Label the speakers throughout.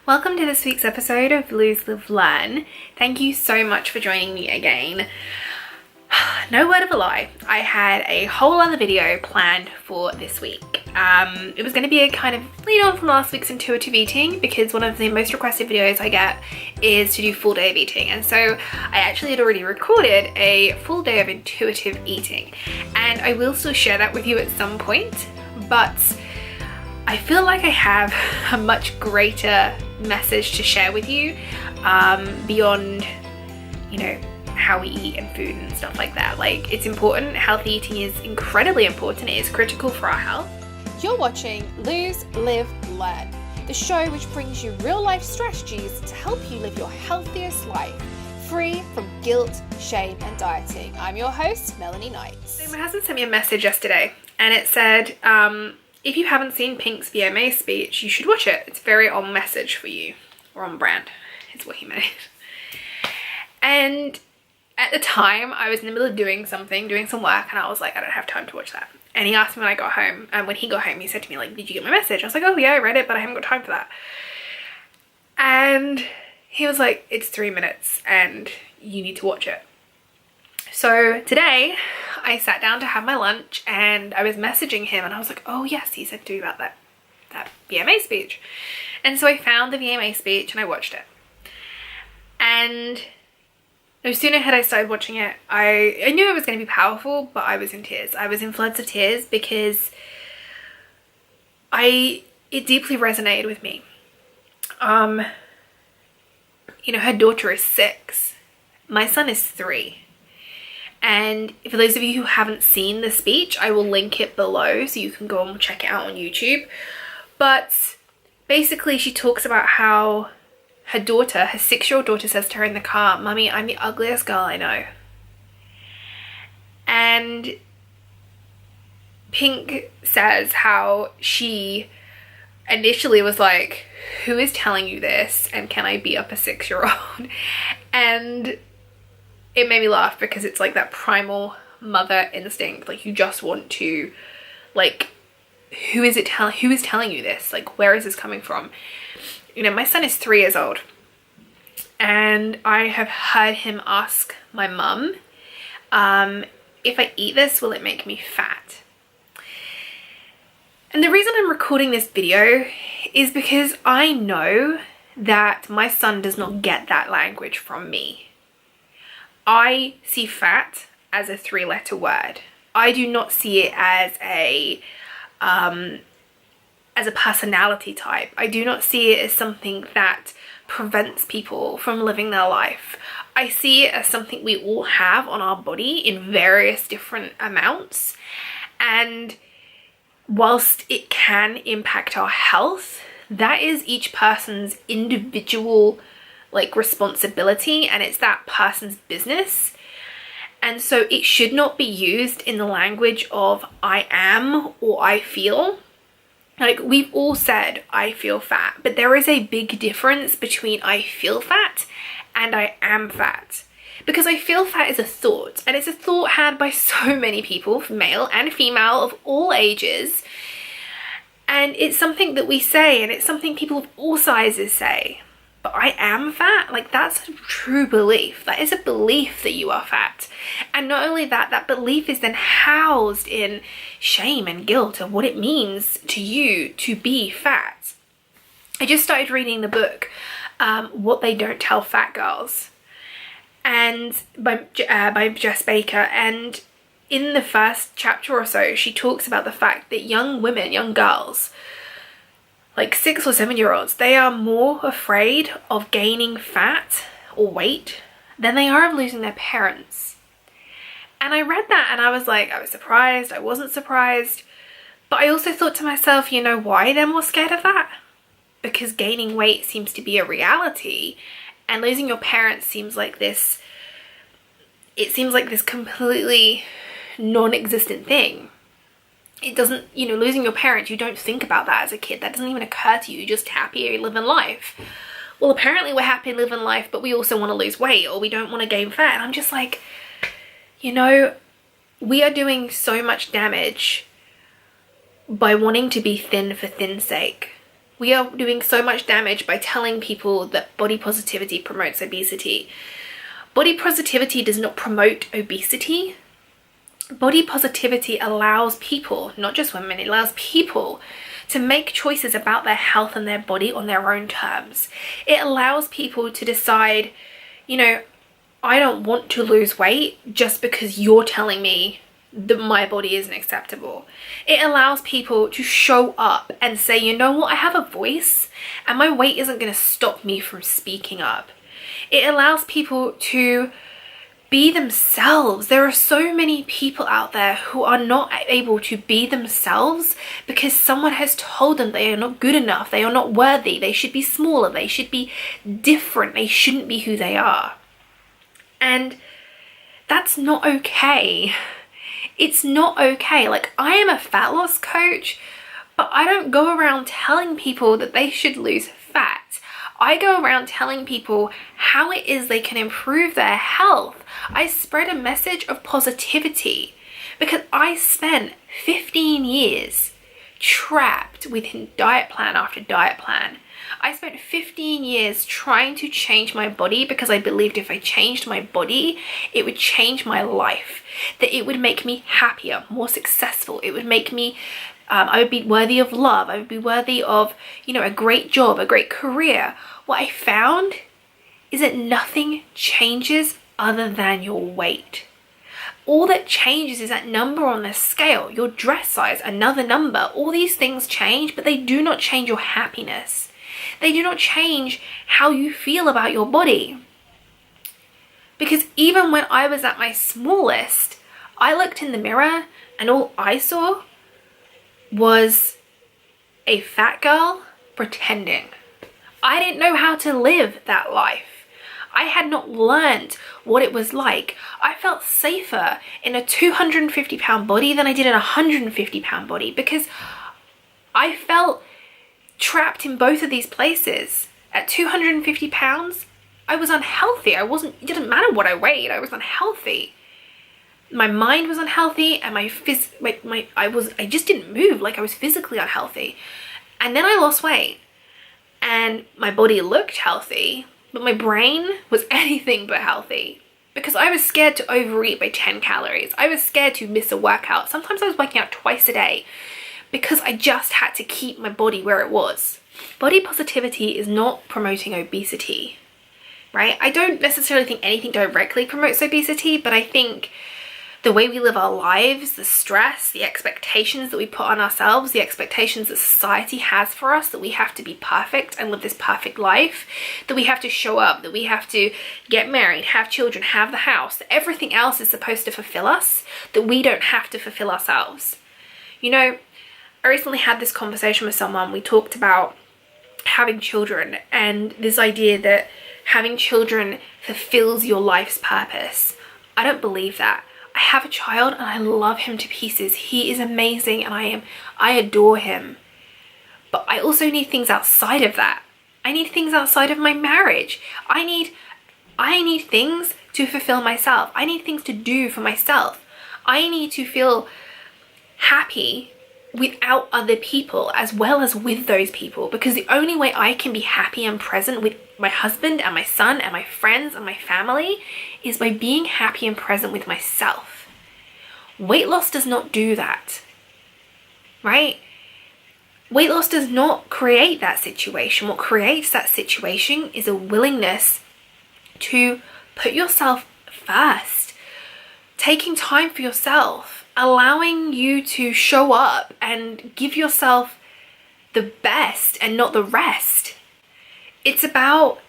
Speaker 1: Welcome to this week's episode of Lose, Live, Learn. Thank you so much for joining me again. No word of a lie, I had a whole other video planned for this week. It was going to be a kind of lead on from last week's intuitive eating, because one of the most requested videos I get is to do full day of eating, and so I actually had already recorded a full day of intuitive eating, and I will still share that with you at some point, but I feel like I have a much greater message to share with you beyond, you know, how we eat and food and stuff like that. Like, it's important. Healthy eating is incredibly important. It is critical for our health.
Speaker 2: You're watching Lose, Live, Learn, the show which brings you real life strategies to help you live your healthiest life, free from guilt, shame and dieting. I'm your host, Melanie Knights.
Speaker 1: So my husband sent me a message yesterday and it said, if you haven't seen Pinks VMA speech, you should watch it. It's very on message for you, or on brand, is what he meant. And at the time, I was in the middle of doing some work, and I was like, I don't have time to watch that. And he asked me when I got home, and when he got home, he said to me, like, did you get my message? I was like, oh yeah, I read it, but I haven't got time for that. And he was like, it's 3 minutes, and you need to watch it. So today, I sat down to have my lunch, and I was messaging him, and I was like, oh yes, he said do about that VMA speech. And so I found the VMA speech, and I watched it. And no sooner had I started watching it, I knew it was going to be powerful, but I was in tears. I was in floods of tears because it deeply resonated with me. You know, her daughter is 6. My son is 3. And for those of you who haven't seen the speech, I will link it below so you can go and check it out on YouTube. But basically she talks about how her daughter, her 6-year-old daughter, says to her in the car, "Mummy, I'm the ugliest girl I know." And Pink says how she initially was like, who is telling you this, and can I beat up a 6-year-old? And it made me laugh because it's like that primal mother instinct. Like, you just want to, like, who is telling you this? Like, where is this coming from? You know, my son is 3 years old, and I have heard him ask my mum, if I eat this, will it make me fat? And the reason I'm recording this video is because I know that my son does not get that language from me. I see fat as a 3-letter word. I do not see it as a personality type. I do not see it as something that prevents people from living their life. I see it as something we all have on our body in various different amounts. And whilst it can impact our health, that is each person's individual responsibility, and it's that person's business. And so it should not be used in the language of I am or I feel. Like, we've all said I feel fat, but there is a big difference between I feel fat and I am fat. Because I feel fat is a thought, and it's a thought had by so many people, male and female of all ages. And it's something that we say, and it's something people of all sizes say. But I am fat, like, that's a true belief. That is a belief that you are fat. And not only that, that belief is then housed in shame and guilt of what it means to you to be fat. I just started reading the book, What They Don't Tell Fat Girls, and by Jess Baker. And in the first chapter or so, she talks about the fact that young women, young girls, like 6 or 7-year-olds, they are more afraid of gaining fat or weight than they are of losing their parents. And I read that and I was like, I was surprised, I wasn't surprised. But I also thought to myself, you know why they're more scared of that? Because gaining weight seems to be a reality, and losing your parents seems like this, it seems like this completely non-existent thing. It doesn't, you know, losing your parents, you don't think about that as a kid. That doesn't even occur to you. You're just happy living life. Well, apparently we're happy living life, but we also want to lose weight, or we don't want to gain fat. And I'm just like, you know, we are doing so much damage by wanting to be thin for thin's sake. We are doing so much damage by telling people that body positivity promotes obesity. Body positivity does not promote obesity. Body positivity allows people, not just women, it allows people to make choices about their health and their body on their own terms. It allows people to decide, you know, I don't want to lose weight just because you're telling me that my body isn't acceptable. It allows people to show up and say, you know what, I have a voice and my weight isn't going to stop me from speaking up. It allows people to be themselves. There are so many people out there who are not able to be themselves because someone has told them they are not good enough, they are not worthy, they should be smaller, they should be different, they shouldn't be who they are. And that's not okay. It's not okay. Like, I am a fat loss coach, but I don't go around telling people that they should lose fat. I go around telling people how it is they can improve their health. I spread a message of positivity because I spent 15 years trapped within diet plan after diet plan. I spent 15 years trying to change my body because I believed if I changed my body, it would change my life, that it would make me happier, more successful. It would make me, I would be worthy of love. I would be worthy of, you know, a great job, a great career. What I found is that nothing changes other than your weight. All that changes is that number on the scale, your dress size, another number. All these things change, but they do not change your happiness. They do not change how you feel about your body. Because even when I was at my smallest, I looked in the mirror and all I saw was a fat girl pretending. I didn't know how to live that life. I had not learned what it was like. I felt safer in a 250-pound body than I did in a 150-pound body because I felt trapped in both of these places. At 250 pounds, I was unhealthy. It didn't matter what I weighed, I was unhealthy. My mind was unhealthy and I just didn't move, like I was physically unhealthy. And then I lost weight and my body looked healthy, but my brain was anything but healthy because I was scared to overeat by 10 calories. I was scared to miss a workout. Sometimes I was working out twice a day because I just had to keep my body where it was. Body positivity is not promoting obesity, right? I don't necessarily think anything directly promotes obesity, but I think the way we live our lives, the stress, the expectations that we put on ourselves, the expectations that society has for us, that we have to be perfect and live this perfect life, that we have to show up, that we have to get married, have children, have the house, that everything else is supposed to fulfill us, that we don't have to fulfill ourselves. You know, I recently had this conversation with someone. We talked about having children and this idea that having children fulfills your life's purpose. I don't believe that. I have a child and I love him to pieces. He is amazing and I adore him. But I also need things outside of that. I need things outside of my marriage. I need things to fulfill myself. I need things to do for myself. I need to feel happy without other people as well as with those people, because the only way I can be happy and present with my husband and my son and my friends and my family is by being happy and present with myself. Weight loss does not do that, right? Weight loss does not create that situation. What creates that situation is a willingness to put yourself first, taking time for yourself, allowing you to show up and give yourself the best and not the rest. It's about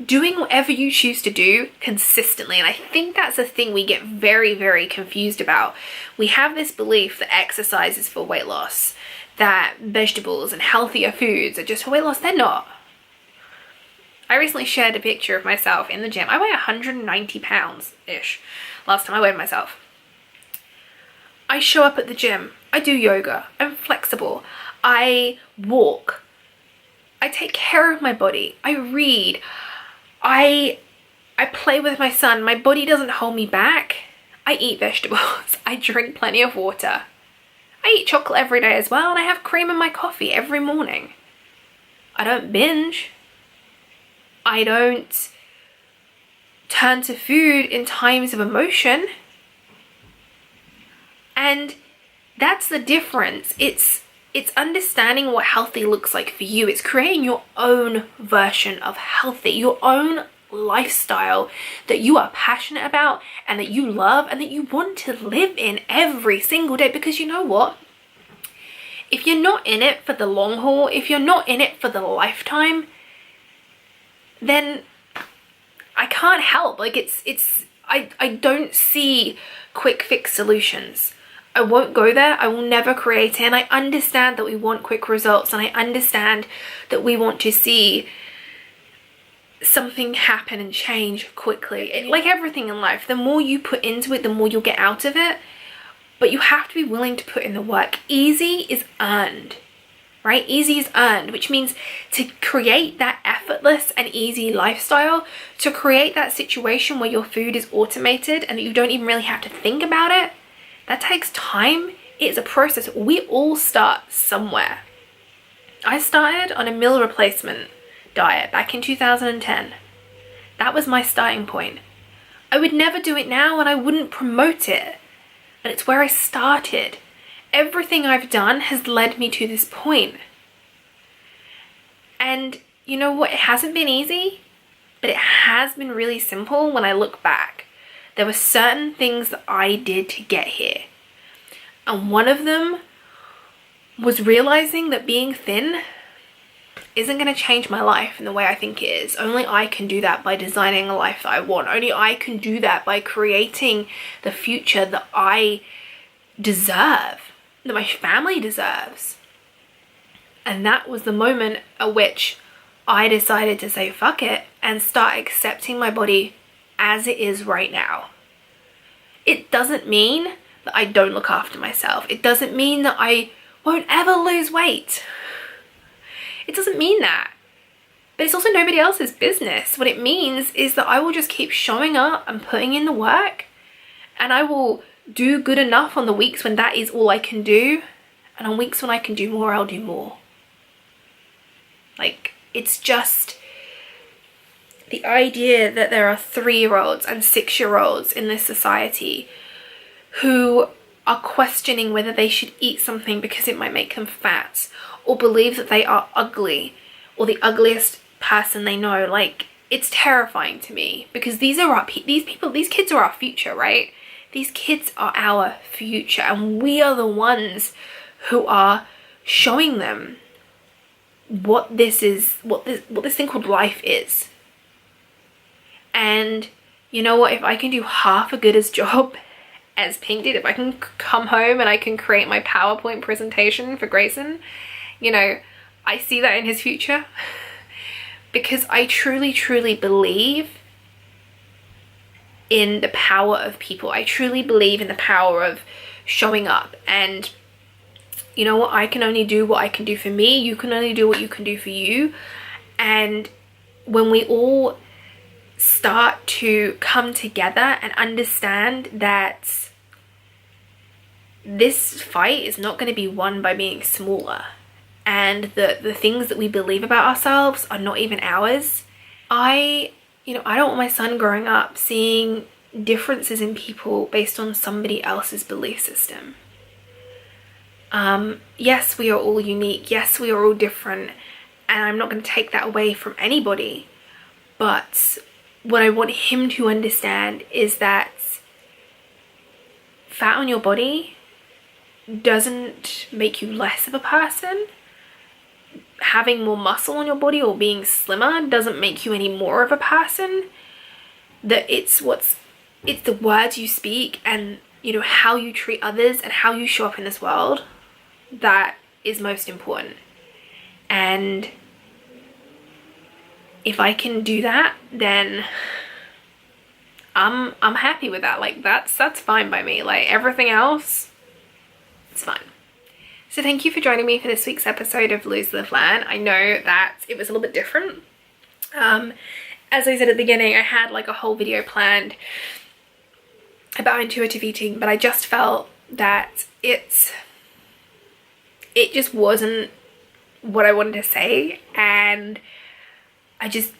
Speaker 1: doing whatever you choose to do consistently. And I think that's the thing we get very, very confused about. We have this belief that exercise is for weight loss, that vegetables and healthier foods are just for weight loss. They're not. I recently shared a picture of myself in the gym. I weigh 190 pounds-ish last time I weighed myself. I show up at the gym, I do yoga, I'm flexible, I walk, I take care of my body, I read, I play with my son, my body doesn't hold me back, I eat vegetables, I drink plenty of water, I eat chocolate every day as well, and I have cream in my coffee every morning. I don't binge. I don't turn to food in times of emotion. And that's the difference. It's understanding what healthy looks like for you. It's creating your own version of healthy, your own lifestyle that you are passionate about and that you love and that you want to live in every single day. Because you know what? If you're not in it for the long haul, if you're not in it for the lifetime, then I can't help. Like I don't see quick fix solutions. I won't go there. I will never create it. And I understand that we want quick results, and I understand that we want to see something happen and change quickly. Like everything in life, the more you put into it, the more you'll get out of it. But you have to be willing to put in the work. Easy is earned, right? Easy is earned, which means to create that effortless and easy lifestyle, to create that situation where your food is automated and you don't even really have to think about it, that takes time. It's a process. We all start somewhere. I started on a meal replacement diet back in 2010. That was my starting point. I would never do it now, and I wouldn't promote it. And it's where I started. Everything I've done has led me to this point. And you know what? It hasn't been easy, but it has been really simple when I look back. There were certain things that I did to get here. And one of them was realizing that being thin isn't going to change my life in the way I think it is. Only I can do that by designing a life that I want. Only I can do that by creating the future that I deserve, that my family deserves. And that was the moment at which I decided to say fuck it and start accepting my body as it is right now. It doesn't mean that I don't look after myself. It doesn't mean that I won't ever lose weight. It doesn't mean that. But it's also nobody else's business. What it means is that I will just keep showing up and putting in the work, and I will do good enough on the weeks when that is all I can do, and on weeks when I can do more, I'll do more. Like, it's just the idea that there are 3-year-olds and 6-year-olds in this society who are questioning whether they should eat something because it might make them fat, or believe that they are ugly or the ugliest person they know. Like, it's terrifying to me, because these kids are our future, right? These kids are our future, and we are the ones who are showing them what this thing called life is. And you know what? If I can do half a good as job as Pink did, if I can come home and I can create my PowerPoint presentation for Grayson, you know, I see that in his future. Because I truly, truly believe in the power of people. I truly believe in the power of showing up. And you know what? I can only do what I can do for me. You can only do what you can do for you. And when we all start to come together and understand that this fight is not going to be won by being smaller, and the things that we believe about ourselves are not even ours. I don't want my son growing up seeing differences in people based on somebody else's belief system. Yes, we are all unique. Yes, we are all different. And I'm not going to take that away from anybody. But what I want him to understand is that fat on your body doesn't make you less of a person. Having more muscle on your body or being slimmer doesn't make you any more of a person. That it's the words you speak and, you know, how you treat others and how you show up in this world that is most important. And if I can do that, then I'm happy with that. Like, that's fine by me. Like, everything else, it's fine. So thank you for joining me for this week's episode of Lose, Live, Learn. I know that it was a little bit different. As I said at the beginning, I had like a whole video planned about intuitive eating, but I just felt that it's it just wasn't what I wanted to say, and I just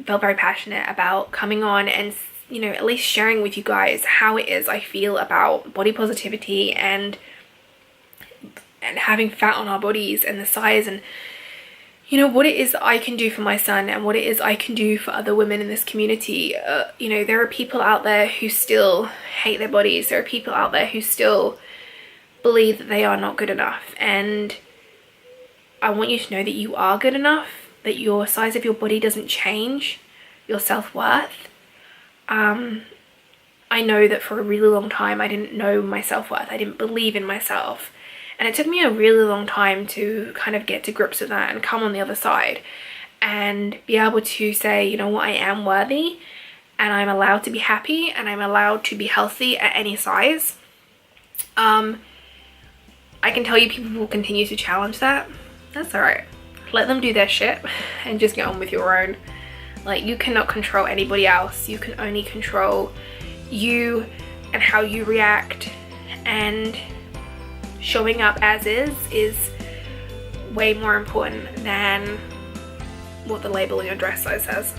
Speaker 1: felt very passionate about coming on and, you know, at least sharing with you guys how it is I feel about body positivity and having fat on our bodies and the size, and, you know, what it is I can do for my son and what it is I can do for other women in this community. You know, there are people out there who still hate their bodies. There are people out there who still believe that they are not good enough, and I want you to know that you are good enough, that your size of your body doesn't change your self-worth. I know that for a really long time I didn't know my self-worth. I didn't believe in myself. And it took me a really long time to kind of get to grips with that and come on the other side and be able to say, you know what, I am worthy and I'm allowed to be happy and I'm allowed to be healthy at any size. I can tell you people will continue to challenge that. That's alright. Let them do their shit and just get on with your own. Like, you cannot control anybody else. You can only control you and how you react, and showing up as is way more important than what the label in your dress size says.